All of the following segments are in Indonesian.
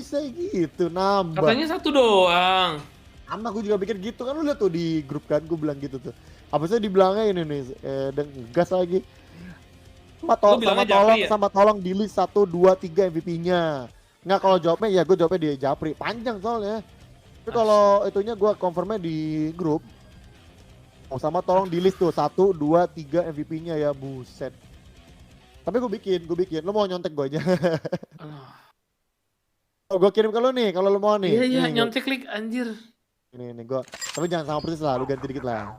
bisa gitu nambah. Katanya satu doang. Sama gue juga pikir gitu kan, lu lihat tuh di grup kan gue bilang gitu tuh. Apa sih dibilangnya ini nih dan gas lagi. Lu bilangnya Japri ya? Sama tolong di list 1 2 3 MVP-nya. Nggak, kalau jawabnya ya gue jawabnya di Japri. Panjang soalnya. Tapi kalau itunya gue confirmnya di grup. Oh, sama tolong di list tuh 1 2 3 MVP-nya ya, buset. Tapi gue bikin. Lo mau nyontek gue aja? Oh, gue kirim ke lo nih kalau lo mau nih. Iya, Nih, nyontek klik anjir. Ini gue. Tapi jangan sama persis lah, lu ganti dikit lah.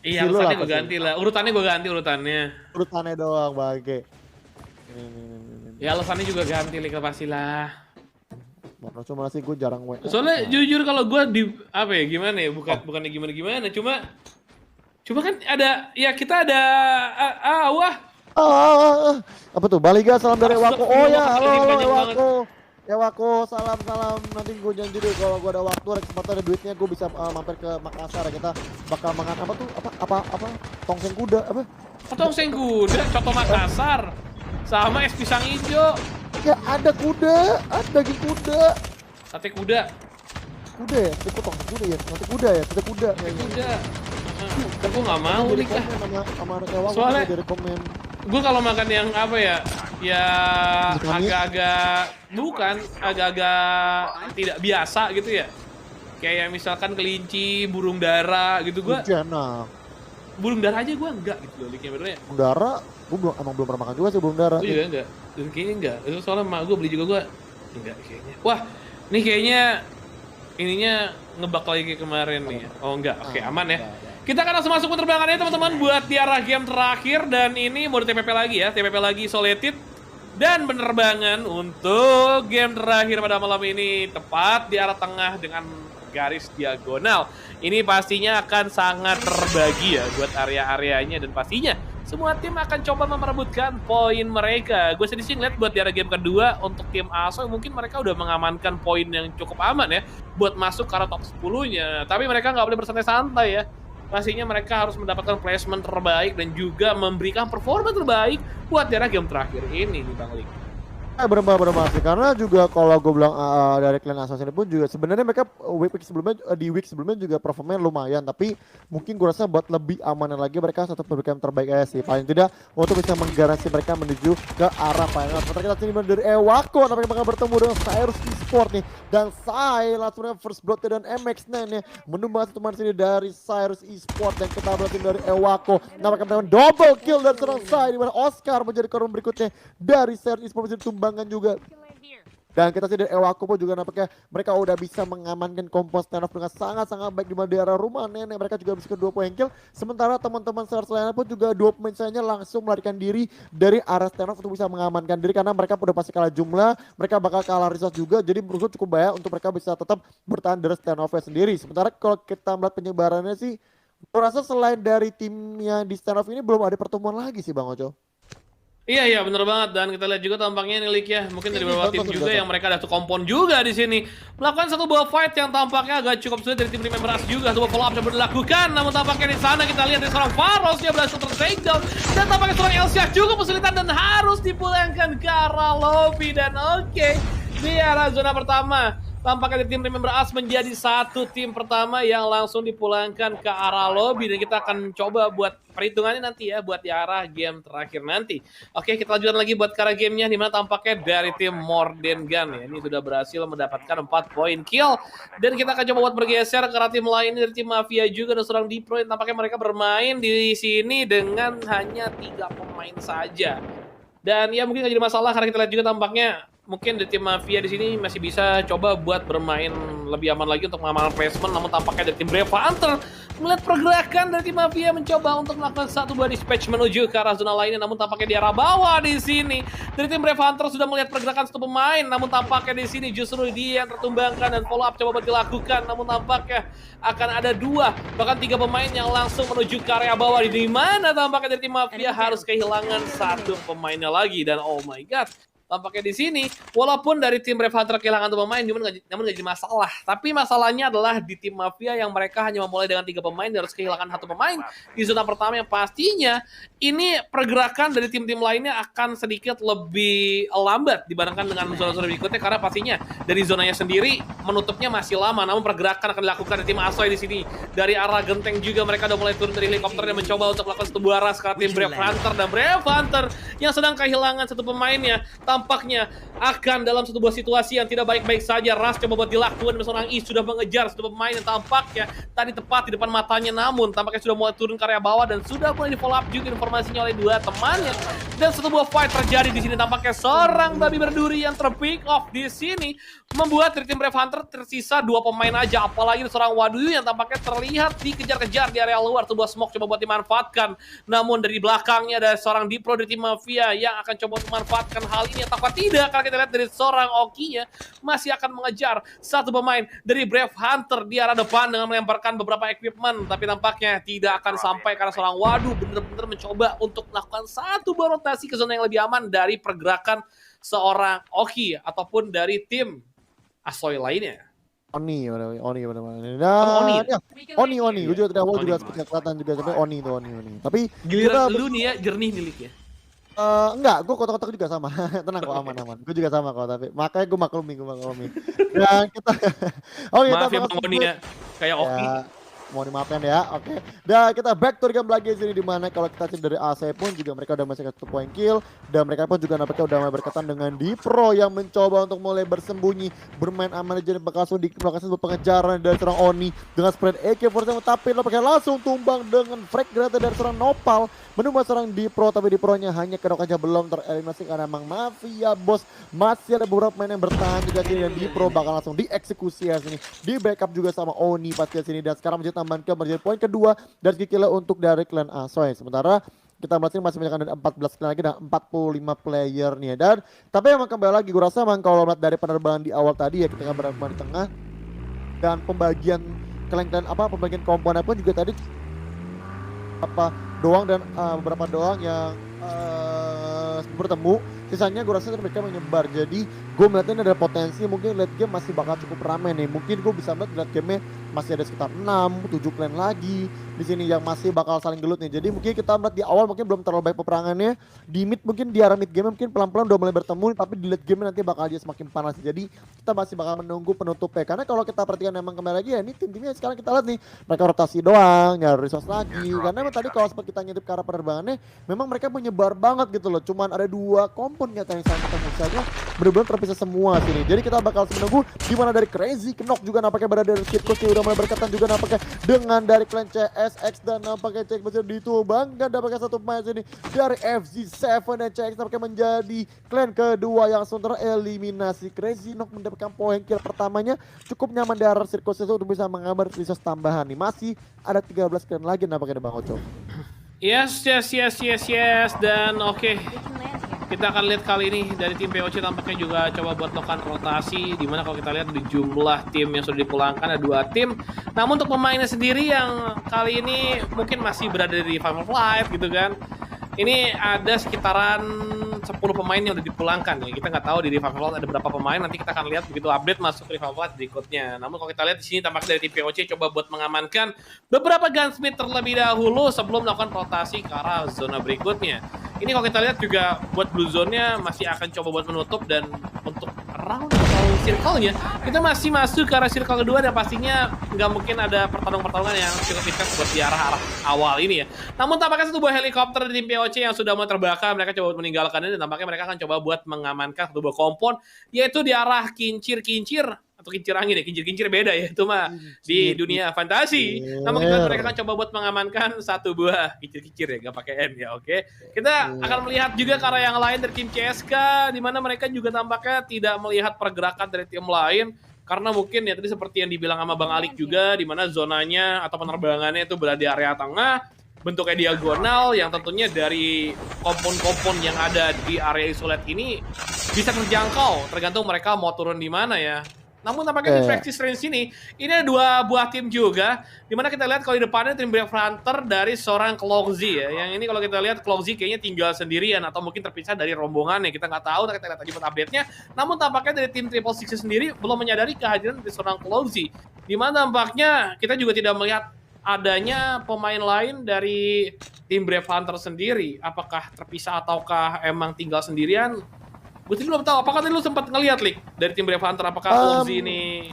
Iya, urutannya gue ganti lah. Urutannya gue ganti urutannya. Urutannya doang, bangke. Ya alasannya juga ganti lik pastilah. Mana cuma sih gue jarang WA. Soalnya jujur kalau gue di apa ya gimana ya bukannya gimana cuma kan ada ya kita ada wah apa tuh? Baliga salam dari Ewako. Oh ya, halo Ewako. Ewako, salam. Nanti gue janji deh kalau gue ada waktu, ada kesempatan, ada duitnya, gue bisa mampir ke Makassar. Kita bakal makan apa tuh? Apa? Tongseng kuda apa? tongseng kuda, coto Makassar, sama es pisang hijau. Ya ada kuda, ada daging kuda. Sate kuda. Kuda ya? Itu tongseng kuda ya? Sate kuda ya? Sate kuda. Kuda. Gue nggak mau nih kah? Sama anak Ewako Soalnya dari komen. Gue kalau makan yang apa ya agak-agak tidak biasa gitu ya. Kayak misalkan kelinci, burung dara gitu gue. Burung dara aja gue enggak gitu loh, liknya benernya. Burung dara, gue emang belum pernah makan juga sih burung dara. Gue juga enggak, dan kayaknya enggak. Itu soalnya emak gue beli juga gue enggak kayaknya. Wah, ini kayaknya ininya ngebak lagi kayak kemarin nih. Oh enggak, oke aman ya. Kita akan langsung masuk penerbangannya teman-teman buat di arah game terakhir, dan ini mode TPP lagi ya, TPP lagi Isolated. Dan penerbangan untuk game terakhir pada malam ini tepat di arah tengah dengan garis diagonal. Ini pastinya akan sangat terbagi ya buat area-areanya, dan pastinya semua tim akan coba memperebutkan poin mereka. Gue sedih sih ngeliat buat di arah game kedua untuk tim ASO mungkin mereka udah mengamankan poin yang cukup aman ya buat masuk ke arah top 10-nya. Tapi mereka nggak boleh bersantai-santai ya. Pastinya mereka harus mendapatkan placement terbaik dan juga memberikan performa terbaik buat daerah game terakhir ini nih Bang Lik. Bener sih, karena juga kalau gue bilang dari clan Assassin pun juga sebenarnya mereka di week sebelumnya juga performanya lumayan, tapi mungkin gue rasa buat lebih amanan lagi mereka tetap memberikan yang terbaik aja sih, paling tidak untuk bisa menggaransi mereka menuju ke arah final. Sementara kita sini dari Ewako, nampaknya bakal bertemu dengan Cyrus Esport nih, dan Sai langsungnya first blood dan MX9 ya menumbang teman sini dari Cyrus Esport, dan kita berhasil dari Ewako nampaknya double kill dan serang Sai, dimana Oscar menjadi korban berikutnya dari Cyrus Esport menjadi tumbang juga. Dan kita sih dari Ewako pun juga nampaknya mereka udah bisa mengamankan kompos stand off dengan sangat-sangat baik di daerah rumah nenek. Mereka juga bisa ke 2 poin kill. Sementara teman-teman Stars lainnya pun juga 2 pemain sayanya langsung melarikan diri dari arah stand off untuk bisa mengamankan diri, karena mereka udah pasti kalah jumlah, mereka bakal kalah resource juga. Jadi menurut cukup bahaya untuk mereka bisa tetap bertahan dari stand off-nya sendiri. Sementara kalau kita melihat penyebarannya sih, gue rasa selain dari timnya di stand off ini belum ada pertemuan lagi sih Bang Ojo. Iya bener banget, dan kita lihat juga tampaknya nih Lik ya, mungkin dari beberapa tim juga yang mereka ada kompon juga di sini melakukan satu buah fight yang tampaknya agak cukup sulit dari tim member AS juga. Sebuah follow up coba dilakukan, namun tampaknya di sana kita lihat dari seorang Faros dia berhasil ter-takedown, dan tampaknya seorang Elsyah juga kesulitan dan harus dipulangkan ke arah lobby. Dan oke, di arah zona pertama tampaknya tim member AS menjadi satu tim pertama yang langsung dipulangkan ke arah lobby, dan kita akan coba buat perhitungannya nanti ya buat di arah game terakhir nanti. Oke, kita lanjutkan lagi buat ke arah gamenya, dimana tampaknya dari tim More Than Gun ya ini sudah berhasil mendapatkan 4 poin kill, dan kita akan coba buat bergeser ke arah tim lain dari tim Mafia juga, dan seorang Dipro yang tampaknya mereka bermain di sini dengan hanya 3 pemain saja. Dan ya mungkin nggak jadi masalah karena kita lihat juga tampaknya mungkin di tim Mafia di sini masih bisa coba buat bermain lebih aman lagi untuk mengamankan placement. Namun tampaknya dari tim Brave Hunter melihat pergerakan dari tim Mafia mencoba untuk melakukan satu buah dispatch menuju ke arah zona lainnya. Namun tampaknya di arah bawah di sini dari tim Brave Hunter sudah melihat pergerakan satu pemain. Namun tampaknya di sini justru dia yang tertumbangkan dan follow up coba buat dilakukan. Namun tampaknya akan ada 2 bahkan 3 pemain yang langsung menuju ke area bawah, di mana tampaknya dari tim Mafia harus kehilangan 1 pemainnya lagi. Dan oh my god, tampaknya di sini. Walaupun dari tim Brave Hunter kehilangan 2 pemain, namun nggak jadi masalah. Tapi masalahnya adalah di tim Mafia yang mereka hanya memulai dengan 3 pemain dan harus kehilangan 1 pemain di zona pertama yang pastinya ini pergerakan dari tim-tim lainnya akan sedikit lebih lambat dibandingkan dengan zona-zona berikutnya karena pastinya dari zonanya sendiri menutupnya masih lama. Namun pergerakan akan dilakukan dari tim Asoy di sini. Dari arah genteng juga mereka udah mulai turun dari helikopter dan mencoba untuk melakukan satu buah ras ke tim Brave Hunter, dan Brave Hunter yang sedang kehilangan 1 pemainnya tampaknya akan dalam satu buah situasi yang tidak baik-baik saja. Ras coba buat dilakukan dan seorang Is sudah mengejar 1 pemain yang tampaknya tadi tepat di depan matanya, namun tampaknya sudah mulai turun ke area bawah dan sudah mulai di follow up juga informasinya oleh 2 temannya. Dan satu buah fight terjadi di sini, tampaknya seorang babi berduri yang terpick off di sini membuat dari tim Brave Hunter tersisa 2 pemain aja, apalagi seorang Waduyu yang tampaknya terlihat dikejar-kejar di area luar. Sebuah smoke coba buat dimanfaatkan, namun dari belakangnya ada seorang Dipro dari tim Mafia yang akan coba untuk memanfaatkan hal ini atau tidak, karena kita lihat dari seorang Oki-nya masih akan mengejar 1 pemain dari Brave Hunter di arah depan dengan melemparkan beberapa equipment, tapi tampaknya tidak akan sampai karena seorang Wadu benar-benar mencoba untuk melakukan satu buah rotasi ke zona yang lebih aman dari pergerakan seorang Oki ataupun dari tim Asoy lainnya. Oni benar. Oni ya? Ya, Oni. Gue juga tidak mau juga seperti kelihatan juga tapi Oni. Tapi giliran lu nih ya jernih nih Lik ya. Enggak, gue kotak-kotak juga sama. Tenang kok, aman. Gue juga sama kok, tapi makanya gue maklumi. Dan kita maaf ya Bang Oni ya, kayak Oki. Mau dimaafkan ya, oke. Dan kita back to the game lagi sini, dimana kalau kita cek dari AC pun juga mereka udah masih 1 point kill, dan mereka pun juga nampaknya udah mulai berkaitan dengan Dipro yang mencoba untuk mulai bersembunyi, bermain aman aja, bakal langsung melakukan sebuah pengejaran dari seorang Oni dengan spread AK-47, tapi nampaknya langsung tumbang dengan frag granate dari seorang Nopal menembus seorang Dipro, tapi Dipronya hanya kerok aja, belum tereliminasi karena emang Mafia bos. Masih ada beberapa pemain yang bertahan juga sini, dan Dipro bakal langsung dieksekusi ya sini, di backup juga sama Oni pasti sini, dan sekarang menjadi tambahan ke menjadi poin kedua dari Kikila untuk dari clan Asoy. Sementara kita melihat masih menyaksikan dari 14 clan lagi dan 45 player nih. Dan tapi emang kembali lagi gue rasa emang kalau lihat dari penerbangan di awal tadi ya, kita bermain di tengah dan pembagian klan pembagian komponen pun juga tadi beberapa doang yang bertemu, sisanya gue rasa mereka menyebar. Jadi gue melihatnya ada potensi mungkin late game masih bakal cukup ramai nih. Mungkin gue bisa melihat late game masih ada sekitar 6-7 clan lagi di sini yang masih bakal saling gelut nih. Jadi mungkin kita melihat di awal mungkin belum terlalu baik peperangannya, di mid mungkin di arah mid game mungkin pelan-pelan udah mulai bertemu, tapi di late game nanti bakal dia semakin panas. Jadi kita masih bakal menunggu penutupnya, karena kalau kita perhatikan memang kembali lagi ya, ini tim-timnya sekarang kita lihat nih mereka rotasi doang, nyari resource lagi, karena memang tadi kalau seperti kita ngintip ke arah penerbangannya memang mereka menyebar banget gitu loh. Cuman ada 2 kompon yang saling ketemu saja, benar-benar terpisah semua sini. Jadi kita bakal menunggu di mana dari Crazy Knock juga nampaknya berada dari Kitkus yang udah mulai berkaitan juga nampaknya dengan dari clan CSX, dan nampaknya CX masih ditubangkan nampaknya 1 pemain sini dari FZ7, dan CX nampaknya menjadi clan kedua yang langsung tereliminasi. Crazy Knock mendapatkan poin kill pertamanya cukup nyaman di arah Sirkus itu untuk bisa mengambil resource tambahan nih. Masih ada 13 clan lagi nampaknya Bang Oco. Yes, dan oke. Kita akan lihat kali ini dari tim POC tampaknya juga coba buat melakukan rotasi, dimana kalau kita lihat di jumlah tim yang sudah dipulangkan ada 2 tim. Namun untuk pemainnya sendiri yang kali ini mungkin masih berada di Revival Flight gitu kan. Ini ada sekitaran 10 pemain yang udah dipulangkan ya. Kita nggak tahu di Revival Flight ada berapa pemain, nanti kita akan lihat begitu update masuk Revival Flight berikutnya. Namun kalau kita lihat di sini tampaknya dari tim POC coba buat mengamankan beberapa gunsmith terlebih dahulu sebelum melakukan rotasi ke arah zona berikutnya. Ini kalau kita lihat juga buat blue zone-nya masih akan coba buat menutup, dan untuk round atau circle-nya kita masih masuk ke arah circle kedua, dan pastinya nggak mungkin ada pertarungan yang cukup intens buat di arah awal ini ya. Namun tampaknya 1 buah helikopter di tim POC yang sudah mulai terbakar, mereka coba buat meninggalkan ini, dan tampaknya mereka akan coba buat mengamankan 1 buah kompon, yaitu di arah kincir atau kincir angin ya, kincir beda ya, itu mah di dunia fantasi. Namun mereka akan coba buat mengamankan 1 buah kincir ya, gak pakai N ya, oke. Kita akan melihat juga ke arah yang lain dari tim CSK, di mana mereka juga tampaknya tidak melihat pergerakan dari tim lain, karena mungkin ya tadi seperti yang dibilang sama Bang Alik juga, di mana zonanya atau penerbangannya itu berada di area tengah, bentuknya diagonal, yang tentunya dari kompon-kompon yang ada di area isolate ini bisa terjangkau, tergantung mereka mau turun di mana ya. Namun tampaknya di practice range ini ada dua buah tim juga, dimana kita lihat kalau di depannya tim Brave Hunter dari seorang Cloxy ya. Yang ini kalau kita lihat Cloxy kayaknya tinggal sendirian atau mungkin terpisah dari rombongannya, kita nggak tahu, kita lihat tadi update-nya. Namun tampaknya dari tim Triple Six sendiri belum menyadari kehadiran dari seorang Cloxy, dimana tampaknya kita juga tidak melihat adanya pemain lain dari tim Brave Hunter sendiri. Apakah terpisah ataukah emang tinggal sendirian? Gue sih belum tahu. Apakah tadi lu sempat ngeliat, Lik, dari tim Brave Hunter? Apakah Cloxy ini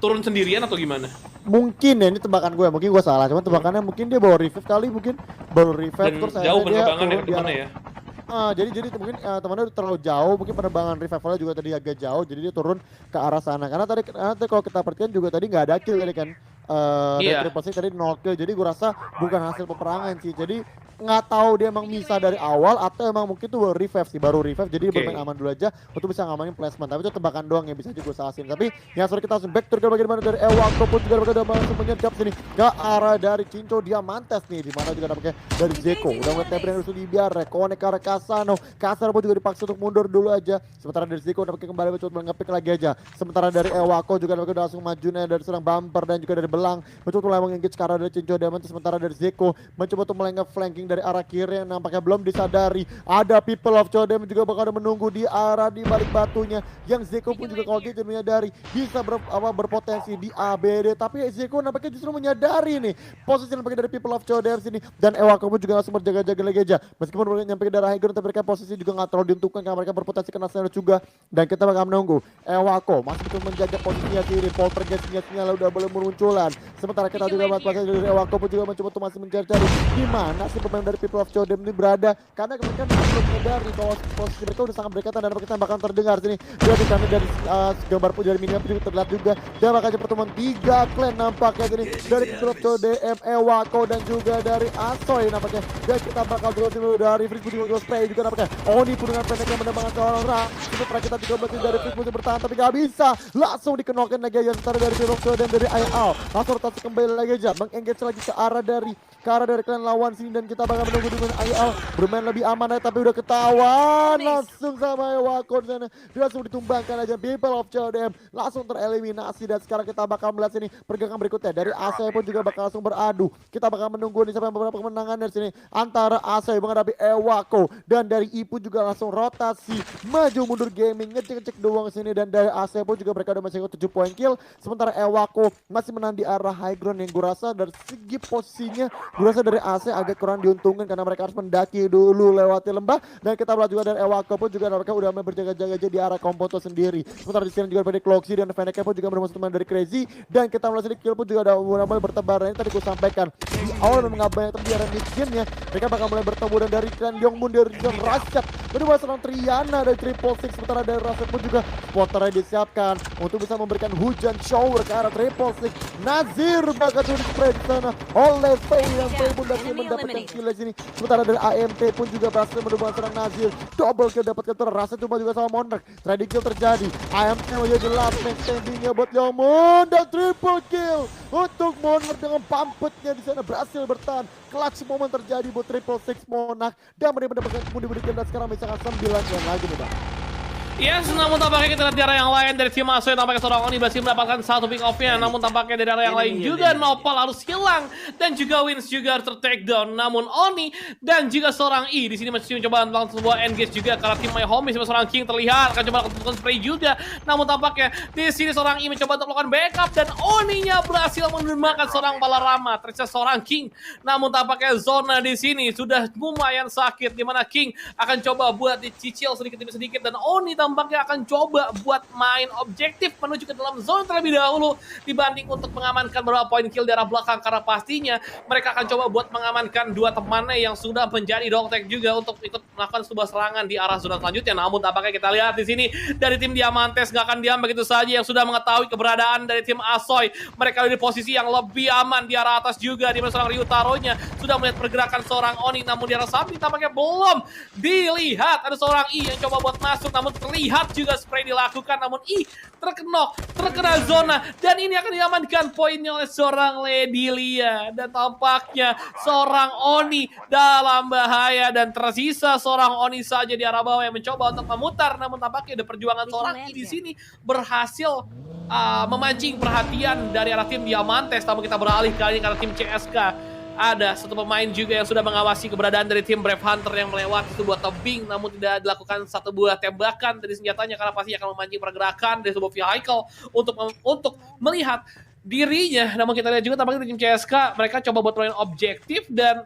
turun sendirian atau gimana? Mungkin ya, ini tebakan gue, mungkin gue salah. Cuman tebakannya mungkin dia bawa revive kali, mungkin baru revive. Dan terus jauh dia penerbangannya turun ke di temannya arah- ya? Jadi mungkin temannya udah terlalu jauh, mungkin penerbangan revivalnya juga tadi agak jauh, jadi dia turun ke arah sana. Karena tadi kalau kita perhatikan juga tadi nggak ada kill tadi kan. Dan Iya. Triple Six tadi 0 kill, jadi gue rasa bukan hasil peperangan sih. Jadi nggak tahu dia emang bisa dari awal atau emang mungkin tuh baru revive sih, baru revive jadi dia Oke. bermain aman dulu aja untuk bisa ngamanin placement. Tapi itu tebakan doang ya, bisa juga salahin. Tapi yang sorry kita langsung back to bagaimana dari Ewako pun juga udah langsung menyergap sini ke arah dari Cinco Diamantes nih, dimana juga nampaknya dari Zeko udah mulai tebring harus dibiarkan konek ke arah Kasano. Kasano pun juga dipaksa untuk mundur dulu aja. Sementara dari Zeko nampaknya kembali mencoba nge-pick lagi aja. Sementara dari Ewako juga nampaknya udah langsung majunya dari seorang Bumper dan juga dari Belang mencoba mulai mengengage ke arah dari Cinco Diamantes. Sementara dari Zeko mencoba untuk mulai nge-flanking dari arah kiri yang nampaknya belum disadari ada People of Chodem juga bakal ada menunggu di arah di balik batunya, yang Zeko pun juga kalau dia menyadari bisa berpotensi di ABD, tapi Zeko nampaknya justru menyadari nih posisi nampaknya dari People of Chodem sini, dan Ewako pun juga langsung berjaga-jaga lagi aja meskipun mereka nyampe ke daerah high ground, tapi mereka posisi juga nggak terlalu diuntungkan karena mereka berpotensi kena snare juga, dan kita bakal menunggu Ewako masih betul menjaga posisinya sendiri. Poltergeist sinyal udah boleh bermunculan, sementara kita juga melihat posisi dari Ewako pun juga mencoba untuk masih mencari-cari di mana sih pemain dari People of Chodem ini berada, karena mereka belum menyadari bahwa posisi mereka udah sangat berdekatan dan mereka bakal terdengar sini. Dia di sana dari gambar pun dari minimap juga terlihat juga dia bakal ada pertemuan 3 clan nampaknya sini dari People of Chodem, Ewako dan juga dari Asoy nampaknya, dan kita bakal dulu dari Frisbee juga spray juga nampaknya. Oni pun dengan pendek yang menembakkan seorang Ra, sementara kita juga masih dari Frisbee bertahan tapi gak bisa, langsung dikenokin lagi aja sementara dari People of Chodem dari IL langsung rotasi kembali lagi aja mengengage lagi ke arah dari klan lawan sini, dan kita bakal menunggu dengan IL bermain lebih aman aja, tapi udah ketahuan langsung sama Ewako di sana. Dia langsung ditumbangkan aja, People of Chodem langsung tereliminasi, dan sekarang kita bakal melihat sini pergerakan berikutnya dari AC pun juga bakal langsung beradu. Kita bakal menunggu nih sampai beberapa kemenangan dari sini antara AC menghadapi Ewako, dan dari Ipu juga langsung rotasi maju mundur gaming ngecek doang sini, dan dari AC pun juga mereka udah masih 7 poin kill, sementara Ewako masih menang di arah high ground yang gue rasa dari segi posisinya gue rasa dari AC agak kurang diuntungkan karena mereka harus mendaki dulu lewati lembah, dan kita melihat juga dari Ewako pun juga mereka udah berjaga-jaga aja di arah Kompoto sendiri. Sementara di sini juga dari Cloxy dan Fennec pun juga bermaksud teman dari Crazy, dan kita melihat sini kill pun juga ada mulai bertebar. Dan ini tadi gue sampaikan di awal memang gak banyak terjadi mid game-nya, mereka bakal mulai bertemu, dan dari Clan Yongmun dari John Rasyat berdua serang Triana dari Triple Six, sementara dari Rasyat pun juga spotternya disiapkan untuk bisa memberikan hujan shower ke arah Triple Six. Nazir bakal di spray di sana oleh Faye, yang Faye pun berhasil mendapatkan kill di sini, sementara dari AMT pun juga berhasil mendapatkan serang Nazir, double kill dapatkan terasa cuma juga sama Monarch. Trading kill terjadi, AMT menjadi last man standingnya buat Yongmun, dan triple kill untuk Monarch dengan pampetnya di sana berhasil bertahan. Clutch momen terjadi buat Triple Six Monarch, dan mereka mendapatkan diberikan, dan sekarang misalkan 9 game lagi nih Bang. Yes, namun tampaknya kita lihat di arah yang lain dari tim Asoy, tampaknya seorang Oni berhasil mendapatkan satu pick off-nya, namun tampaknya dari arah yang lain juga Nopal harus hilang dan juga Wins juga harus ter-take down. Namun Oni dan juga seorang I di sini masih mencoba langsung sebuah engage juga karena tim My Homie sama seorang King terlihat akan coba melakukan spray juga. Namun tampaknya di sini seorang I mencoba untuk melakukan backup, dan Oninya berhasil menerjemahkan seorang Balarama, ternyata seorang King. Namun tampaknya zona di sini sudah lumayan sakit, di mana King akan coba buat dicicil sedikit demi sedikit, dan Oni tampaknya akan coba buat main objektif menuju ke dalam zone terlebih dahulu dibanding untuk mengamankan beberapa poin kill di arah belakang, karena pastinya mereka akan coba buat mengamankan dua temannya yang sudah menjadi dogtag juga untuk ikut melakukan sebuah serangan di arah zona selanjutnya. Namun tampaknya kita lihat di sini dari tim Diamantes nggak akan diam begitu saja, yang sudah mengetahui keberadaan dari tim Asoy. Mereka di posisi yang lebih aman di arah atas juga, di mana seorang Ryutaronya sudah melihat pergerakan seorang Oni, namun di arah samping tampaknya belum dilihat ada seorang I yang coba buat masuk, namun terlihat juga spray dilakukan, namun terkena zona, dan ini akan diamankan poinnya oleh seorang Lady Lia, dan tampaknya seorang Oni dalam bahaya, dan tersisa seorang Oni saja di arah bawah yang mencoba untuk memutar, namun tampaknya ada perjuangan seorang I di sini berhasil memancing perhatian dari arah tim Diamantes. Namun kita beralih kali ini karena tim CSK. Ada satu pemain juga yang sudah mengawasi keberadaan dari tim Brave Hunter yang melewati sebuah tebing, namun tidak dilakukan satu buah tembakan dari senjatanya karena pasti akan memancing pergerakan dari sebuah vehicle untuk melihat dirinya. Namun kita lihat juga tampaknya di tim CSK mereka coba buat main objektif, dan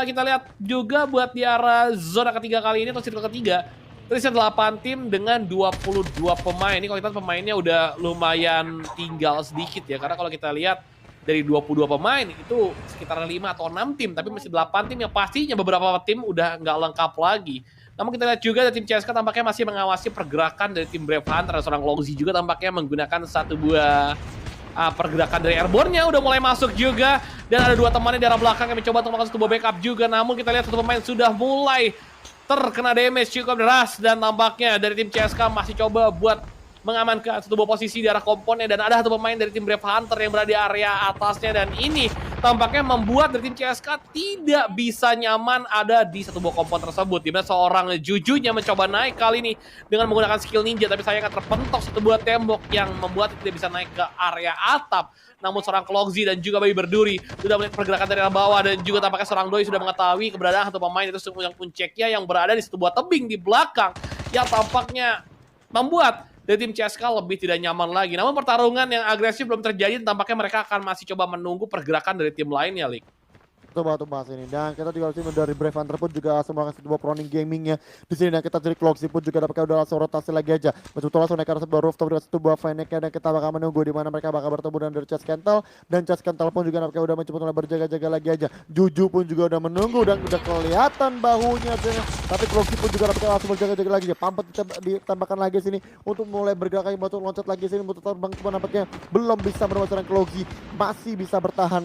kita lihat juga buat di arah zona ketiga kali ini atau circle ketiga terisi 8 tim dengan 22 pemain. Ini kalau kita pemainnya udah lumayan tinggal sedikit ya, karena kalau kita lihat dari 22 pemain itu sekitar 5 atau 6 tim, tapi masih 8 tim yang pastinya beberapa tim udah nggak lengkap lagi. Namun kita lihat juga dari tim CSK tampaknya masih mengawasi pergerakan dari tim Brave Hunter. Seorang Logzi juga tampaknya menggunakan satu buah pergerakan dari airborne-nya udah mulai masuk juga, dan ada 2 temannya di arah belakang yang mencoba untuk melakukan satu buah backup juga. Namun kita lihat satu pemain sudah mulai terkena damage cukup deras, dan tampaknya dari tim CSK masih coba buat mengamankan satu buah posisi di arah komponnya, dan ada satu pemain dari tim Brave Hunter yang berada di area atasnya, dan ini tampaknya membuat dari tim CSK tidak bisa nyaman ada di satu buah kompon tersebut, dimana seorang Jujunya mencoba naik kali ini dengan menggunakan skill ninja, tapi sayangnya terpentok satu buah tembok yang membuat tidak bisa naik ke area atap. Namun seorang Klogzi dan juga Bayi Berduri sudah melihat pergerakan dari arah bawah, dan juga tampaknya seorang Doi sudah mengetahui keberadaan satu pemain itu yang Kunceknya yang berada di satu buah tebing di belakang, yang tampaknya membuat dari tim CSK lebih tidak nyaman lagi. Namun pertarungan yang agresif belum terjadi, tampaknya mereka akan masih coba menunggu pergerakan dari tim lainnya, Lik. Coba tuh bahas ini, dan kita juga tim dari Brave Hunter pun juga semua sebuah proning gamingnya di sini, dan kita dari Cloxy pun juga dapatkan udah langsung rotasi lagi aja, betul langsung naik ke sebuah rooftop dengan satu buah Fennec, dan kita bakal menunggu di mana mereka bakal bertemu dengan dari Chess Kental, dan Chess Kental pun juga dapatkan udah mencoba mulai berjaga-jaga lagi aja. Juju pun juga udah menunggu dan udah kelihatan bahunya, tapi Cloxy pun juga dapatkan langsung berjaga-jaga lagi aja. Pampet ditembakkan lagi sini untuk mulai bergerak lagi, untuk loncat lagi sini untuk terbang, cuma nampaknya belum bisa bermasalah. Cloxy masih bisa bertahan.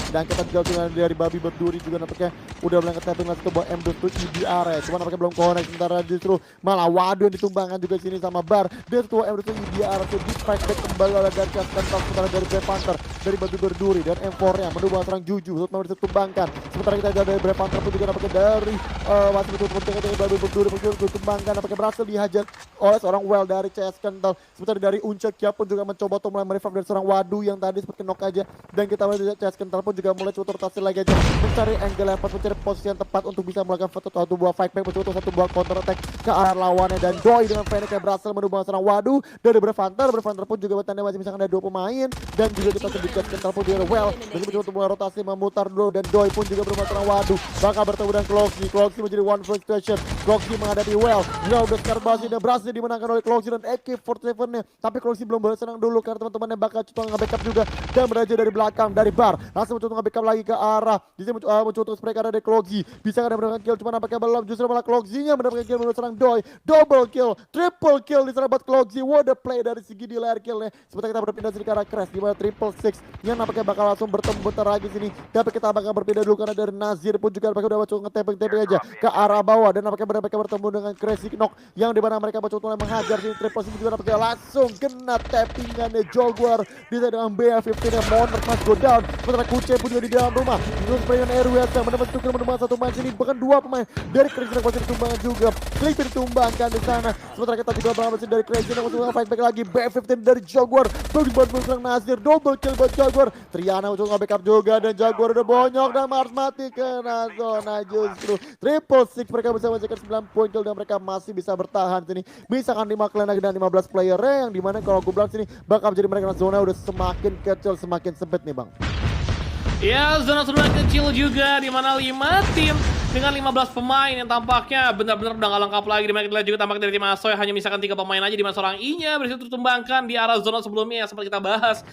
Dan kita juga dengan dari Babi Berduri juga nampaknya udah mulai nge-tapping lagi sebuah M22 EBR ya. Cuma nampaknya belum connect, sementara justru malah Wadu yang ditumbangkan juga sini sama Bar. Dan sebuah M22 EBR itu di-strike back kembali oleh dari Kaskantal, sementara dari Brave Hunter, dari Babi Berduri dan M4-nya menubah serang Juju untuk mau ditumbangkan. Sementara kita juga dari Brave Hunter pun juga nampaknya dari masih betul-betul dari Babi Berduri pun juga ditumbangkan, nampaknya berhasil dihajar oleh seorang Well dari CS Kental. Sementara dari Uncekia pun juga mencoba untuk mulai merevive dari seorang Wadu yang tadi seperti knock aja. Dan kita melihat CS Kental pun juga mulai coba rotasi lagi aja, mencari angle yang pas, mencari posisi yang tepat untuk bisa melakukan satu buah fight back, mencoba satu buah counter attack ke arah lawannya, dan Doi dengan Fennec yang berhasil menubah seorang Wadu dari Brave Hunter. Brave Hunter pun juga bertanda masih misalkan ada 2 pemain, dan juga kita sedikit Kental pun juga Well, dan mencoba untuk mulai rotasi memutar dulu, dan Doi pun juga berubah seorang Wadu bakal bertemu dengan Cloxy menjadi one front situation. Cloxy menghadapi Well, udah sekarang bahas ini berhasil dimenangkan oleh Cloxy dan AK-47-nya, tapi Cloxy belum boleh senang dulu karena teman-temannya bakal coba nge-backup juga, dan beraja dari belakang dari Bar langsung mencoba nge-backup lagi ke arah di sini, mencoba untuk spray karena ada Cloxy bisa kan mendapatkan kill, cuma nampaknya belum, justru malah Cloxy-nya mendapatkan kill menurut serang Doi, double kill, triple kill di serang Cloxy. What a play dari segi di layar killnya. Sebentar kita berpindah sini ke arah Crash, di mana triple six yang nampaknya bakal langsung bertemu bentar lagi sini, tapi kita bakal berpindah dulu karena dari Nazir pun juga nampaknya udah coba nge-tapping aja ke arah bawah, dan nampaknya mereka bertemu dengan Crazy Knock yang dimana mereka coba mulai menghajar sini. Triple six juga nampaknya langsung kena tappingannya Jaguar di dengan BA-15 yang Monarch must go down. Sementara Kuce pun juga di dalam rumah terus dengan RWS yang menemukan satu pemain sini, bahkan 2 pemain dari Crazy yang masih ditumbangkan juga. Flip ditumbangkan di sana. Sementara kita juga berhasil dari Crazy yang masih fight back lagi. BF15 dari Jaguar bagus buat menyerang Nazir, double kill buat Jaguar. Triana untuk nge-backup juga, dan Jaguar udah bonyok dan Mars mati kena zona justru. Triple six mereka bisa mencetak 9 poin kill, dan mereka masih bisa bertahan sini. Misalkan 5 clan lagi dan 15 player yang dimana kalau gue bilang sini bakal menjadi mereka zona udah semakin kecil, semakin sempit nih bang. Ya, zona kecil juga, di mana 5 tim dengan 15 pemain yang tampaknya benar-benar udah gak lengkap lagi. Dimana kita lihat juga tampaknya dari tim Asoy hanya misalkan 3 pemain aja, di mana seorang I-nya berhasil tertumbangkan di arah zona sebelumnya yang sempat kita bahas.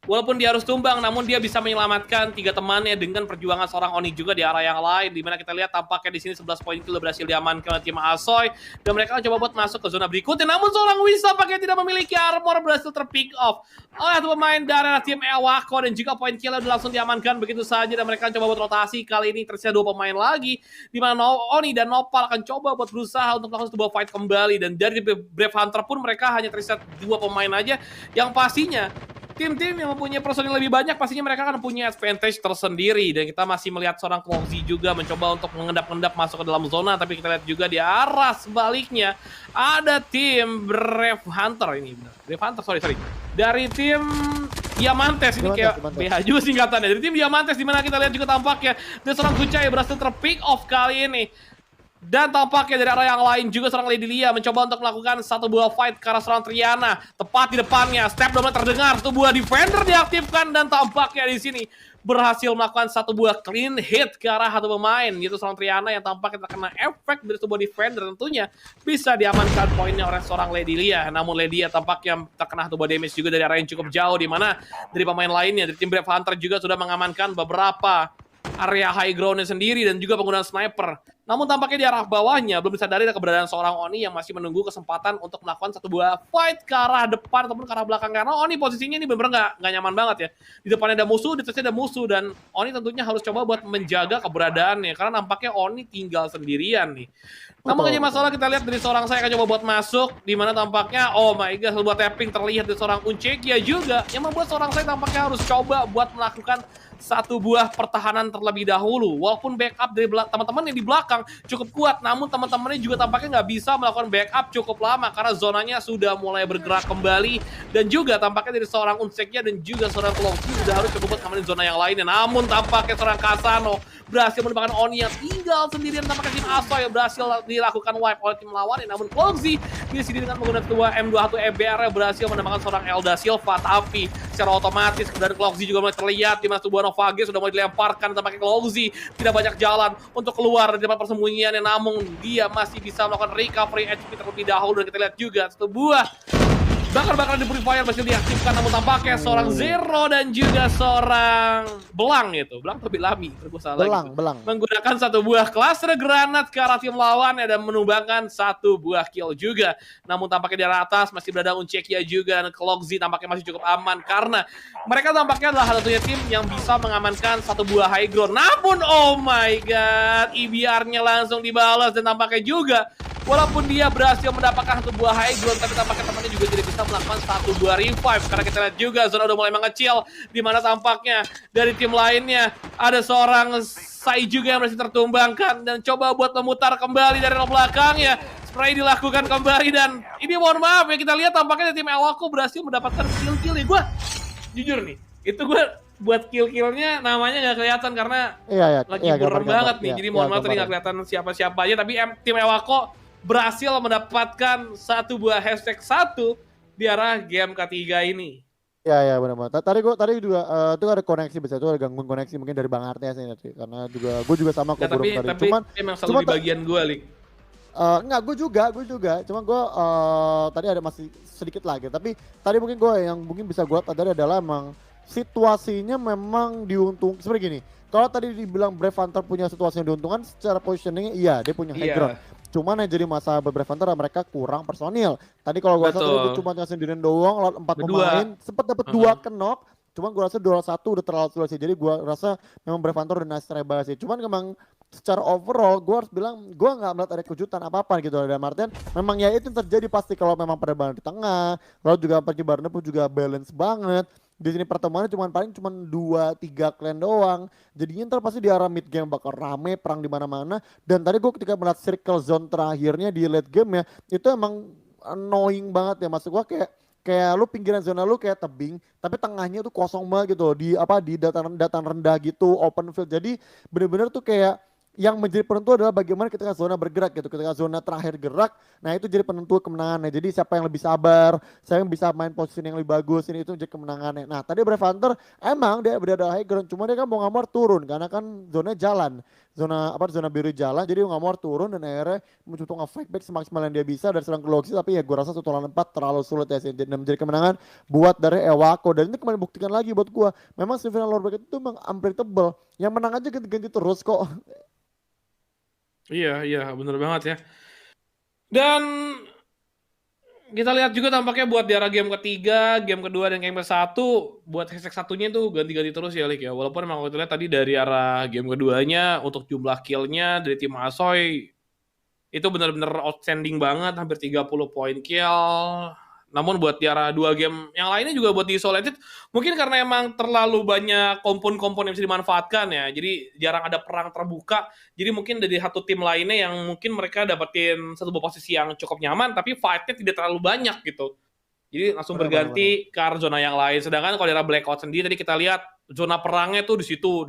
Walaupun dia harus tumbang, namun dia bisa menyelamatkan 3 temannya dengan perjuangan seorang Oni juga di arah yang lain. Dimana kita lihat tampaknya di sini 11 poin kill berhasil diamankan oleh tim Asoy. Dan mereka akan coba buat masuk ke zona berikutnya. Namun seorang Wisa pakai tidak memiliki armor berhasil terpick off oleh satu pemain dari tim Ewako. Dan juga poin kill langsung diamankan begitu saja. Dan mereka akan coba buat rotasi. Kali ini tersisa 2 pemain lagi. Dimana Oni dan Nopal akan coba buat berusaha untuk melakukan sebuah fight kembali. Dan dari Brave Hunter pun mereka hanya tersisa 2 pemain aja. Yang pastinya tim-tim yang mempunyai personil lebih banyak pastinya mereka akan punya advantage tersendiri. Dan kita masih melihat seorang Clozy juga mencoba untuk mengendap-endap masuk ke dalam zona. Tapi kita lihat juga di arah sebaliknya ada tim Brave Hunter ini. Brave Hunter, sorry. Dari tim Diamantes ini kayak BH juga singkatannya. Dari tim Diamantes dimana kita lihat juga tampaknya dan seorang Kucai berhasil terpick off kali ini. Dan tampaknya dari arah yang lain juga seorang Lady Lia mencoba untuk melakukan satu buah fight ke arah seorang Triana. Tepat di depannya, step downnya terdengar, satu buah defender diaktifkan dan tampaknya di sini berhasil melakukan satu buah clean hit ke arah satu pemain. Gitu seorang Triana yang tampaknya terkena efek dari sebuah defender tentunya bisa diamankan poinnya oleh seorang Lady Lia. Namun Lady Lia tampaknya terkena satu buah damage juga dari arah yang cukup jauh. Di mana dari pemain lainnya, dari tim Brave Hunter juga sudah mengamankan beberapa area high ground-nya sendiri dan juga penggunaan sniper. Namun tampaknya di arah bawahnya belum disadari ada keberadaan seorang Oni yang masih menunggu kesempatan untuk melakukan satu buah fight ke arah depan ataupun ke arah belakang. Karena Oni posisinya ini benar-benar nggak nyaman banget ya. Di depannya ada musuh, di atasnya ada musuh. Dan Oni tentunya harus coba buat menjaga keberadaannya. Karena nampaknya Oni tinggal sendirian nih. Namun aja masalah kita lihat dari seorang saya akan coba buat masuk. Dimana tampaknya, oh my god, sebuah tapping terlihat dari seorang Uncekia juga. Yang membuat seorang saya tampaknya harus coba buat melakukan satu buah pertahanan terlebih dahulu. Walaupun backup dari teman-teman yang di belakang cukup kuat, namun teman-temannya juga tampaknya nggak bisa melakukan backup cukup lama karena zonanya sudah mulai bergerak kembali. Dan juga tampaknya dari seorang Unseknya dan juga seorang Clozy sudah harus coba buat ngamanin zona yang lainnya. Namun tampaknya seorang Kasano berhasil menembakkan Oni yang tinggal sendirian. Tampaknya tim Asoy yang berhasil dilakukan wipe oleh tim lawan. Namun Clozy di sini dengan menggunakan sebuah M21 EBR berhasil menembakkan seorang Elda Silva. Tapi secara otomatis kemudian Clozy juga mulai terlihat di mana sebuah Novage sudah mulai dilemparkan. Tampaknya Clozy tidak banyak jalan untuk keluar dari tempat persembunyiannya, namun dia masih bisa melakukan recovery HP terlebih dahulu. Dan kita lihat juga sebuah bakar-bakaran di Purifier masih diaktifkan, namun tampaknya seorang Zero dan juga seorang Belang terlebih lami, Belang. menggunakan satu buah cluster granat ke arah tim lawan dan menumbangkan satu buah kill juga. Namun tampaknya di arah atas masih berada Uncekia juga dan Clozy tampaknya masih cukup aman karena mereka tampaknya adalah satu-satunya tim yang bisa mengamankan satu buah high ground. Namun oh my god, EBR-nya langsung dibalas dan tampaknya juga walaupun dia berhasil mendapatkan satu buah high ground, tapi tampaknya temannya juga tidak bisa melakukan satu buah revive. Karena kita lihat juga zona udah mulai mengecil, di mana tampaknya dari tim lainnya ada seorang Sai juga yang masih tertumbangkan dan coba buat memutar kembali dari belakangnya. Spray dilakukan kembali dan ini mohon maaf ya, kita lihat tampaknya dari tim Ewako berhasil mendapatkan kill-kill nih. Gue jujur nih, itu gue buat kill-killnya namanya nggak kelihatan karena lagi burem banget nih. Jadi mohon maaf tadi nggak kelihatan siapa-siapa aja, tapi tim Ewako berhasil mendapatkan satu buah hashtag 1 di arah game ketiga ini. Ya benar-benar. Tadi juga itu ada koneksi besar, itu ada gangguan koneksi mungkin dari Bang Artes ini nanti. Karena gue juga sama kok tadi. Cuman memang selalu di bagian gue, Lik. Enggak, gue juga. Cuma gue tadi ada masih sedikit lagi. Tapi tadi mungkin gue yang mungkin bisa gue tadi adalah emang situasinya memang diuntung. Seperti gini, kalau tadi dibilang Brave Hunter punya situasi yang diuntungkan secara positioningnya, iya dia punya high ground. Cuman yang jadi masalah Brave Hunter mereka kurang personil. Tadi kalau gue rasa tadi cuma sendirian doang, lawan 4 pemain, sempat dapat 2 knock. Cuman gue rasa 2-1 udah terlalu sulit sih. Jadi gue rasa memang Brave Hunter udah nice try banget sih. Cuman memang secara overall gue harus bilang gue nggak melihat ada kejutan apa-apa gitu. Dan Martin memang ya itu yang terjadi pasti kalau memang penerbangan di tengah. Lalu juga penyebarannya pun juga balance banget. Di sini pertemuannya cuma 2-3 clan doang. Jadinya ntar pasti di arah mid game bakal rame, perang di mana-mana. Dan tadi gue ketika melihat circle zone terakhirnya di late game ya, itu emang annoying banget ya. Maksud gue kayak lu pinggiran zona lu kayak tebing, tapi tengahnya tuh kosong banget gitu di dataran rendah gitu, open field. Jadi bener-bener tuh kayak yang menjadi penentu adalah bagaimana ketika zona bergerak gitu. Ketika zona terakhir gerak, nah itu jadi penentu kemenangannya. Jadi siapa yang lebih sabar, siapa yang bisa main posisi yang lebih bagus, ini itu jadi kemenangannya. Nah tadi Brave Hunter emang dia berada high ground, cuma dia kan mau ngamar turun karena kan zona jalan. zona biru jalan, jadi Ngamor turun dan akhirnya mencoba nge-fight back semaksimal yang dia bisa dan serang ke Loxi, tapi ya gue rasa 1 lawan 4 terlalu sulit ya sih, dan menjadi kemenangan buat dari Ewako. Dan ini kembali buktikan lagi buat gue, memang semifinal Lord Bracket itu memang unpredictable, yang menang aja ganti-ganti terus kok. Iya, iya, bener banget ya. Dan kita lihat juga tampaknya buat di arah game ketiga, game kedua, dan game ke-1, buat hashtag satunya itu ganti-ganti terus ya, Lik ya. Walaupun emang kita lihat tadi dari arah game keduanya, untuk jumlah kill-nya dari tim Asoy, itu benar-benar outstanding banget, hampir 30 poin kill. Namun buat di arah 2 game yang lainnya juga buat di Isolated, mungkin karena emang terlalu banyak kompon-kompon yang bisa dimanfaatkan ya, jadi jarang ada perang terbuka, jadi mungkin dari satu tim lainnya yang mungkin mereka dapetin satu buah posisi yang cukup nyaman, tapi fight-nya tidak terlalu banyak gitu. Jadi langsung Benar-benar. berganti ke arah zona yang lain. Sedangkan kalau di arah Blackout sendiri, tadi kita lihat zona perangnya tuh di situ,